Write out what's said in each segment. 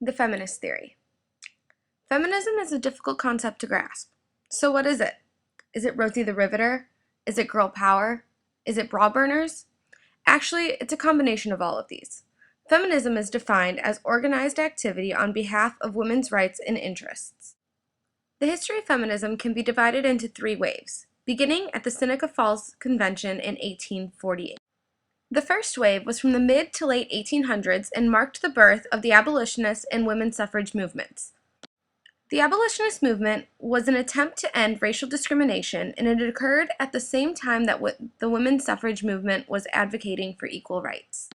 The feminist theory. Feminism is a difficult concept to grasp. So what is it? Is it Rosie the Riveter? Is it girl power? Is it bra burners? Actually, it's a combination of all of these. Feminism is defined as organized activity on behalf of women's rights and interests. The history of feminism can be divided into three waves, beginning at the Seneca Falls Convention in 1848. The first wave was from the mid to late 1800s and marked the birth of the abolitionist and women's suffrage movements. The abolitionist movement was an attempt to end racial discrimination, and it occurred at the same time that the women's suffrage movement was advocating for equal rights.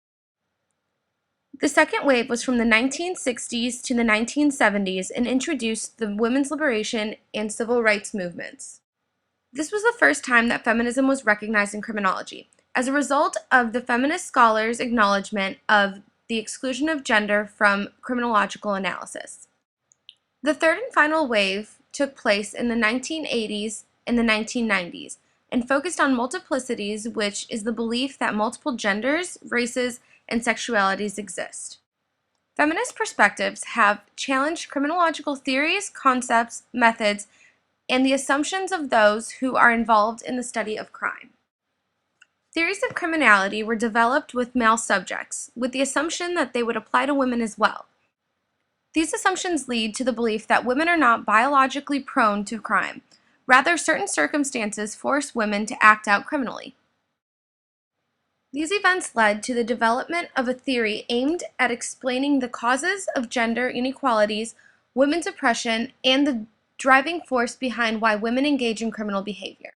The second wave was from the 1960s to the 1970s and introduced the women's liberation and civil rights movements. This was the first time that feminism was recognized in criminology, as a result of the feminist scholars' acknowledgement of the exclusion of gender from criminological analysis. The third and final wave took place in the 1980s and the 1990s and focused on multiplicities, which is the belief that multiple genders, races, and sexualities exist. Feminist perspectives have challenged criminological theories, concepts, methods, and the assumptions of those who are involved in the study of crime. Theories of criminality were developed with male subjects, with the assumption that they would apply to women as well. These assumptions lead to the belief that women are not biologically prone to crime. Rather, certain circumstances force women to act out criminally. These events led to the development of a theory aimed at explaining the causes of gender inequalities, women's oppression, and the driving force behind why women engage in criminal behavior.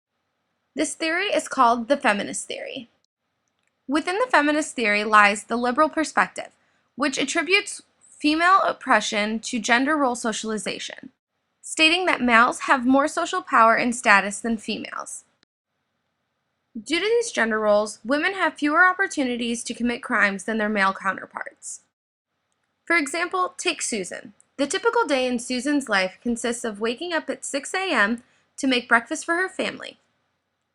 This theory is called the feminist theory. Within the feminist theory lies the liberal perspective, which attributes female oppression to gender role socialization, stating that males have more social power and status than females. Due to these gender roles, women have fewer opportunities to commit crimes than their male counterparts. For example, take Susan. The typical day in Susan's life consists of waking up at 6 a.m. to make breakfast for her family.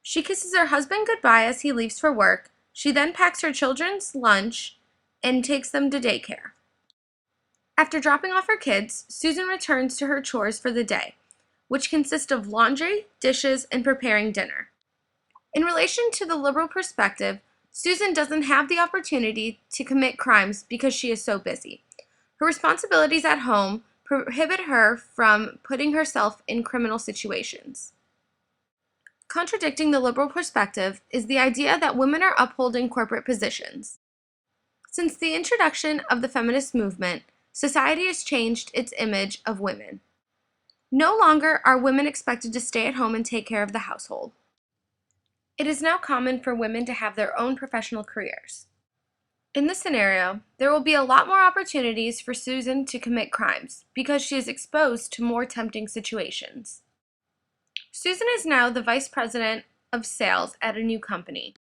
She kisses her husband goodbye as he leaves for work. She then packs her children's lunch and takes them to daycare. After dropping off her kids, Susan returns to her chores for the day, which consist of laundry, dishes, and preparing dinner. In relation to the liberal perspective, Susan doesn't have the opportunity to commit crimes because she is so busy. Her responsibilities at home prohibit her from putting herself in criminal situations. Contradicting the liberal perspective is the idea that women are upholding corporate positions. Since the introduction of the feminist movement, society has changed its image of women. No longer are women expected to stay at home and take care of the household. It is now common for women to have their own professional careers. In this scenario, there will be a lot more opportunities for Susan to commit crimes because she is exposed to more tempting situations. Susan is now the vice president of sales at a new company.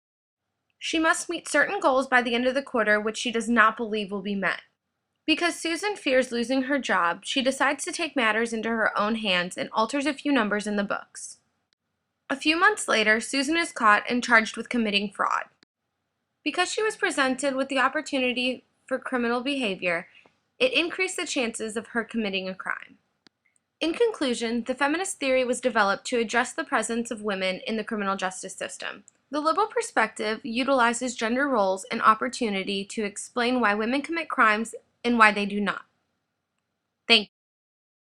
She must meet certain goals by the end of the quarter, which she does not believe will be met. Because Susan fears losing her job, she decides to take matters into her own hands and alters a few numbers in the books. A few months later, Susan is caught and charged with committing fraud. Because she was presented with the opportunity for criminal behavior, it increased the chances of her committing a crime. In conclusion, the feminist theory was developed to address the presence of women in the criminal justice system. The liberal perspective utilizes gender roles and opportunity to explain why women commit crimes and why they do not.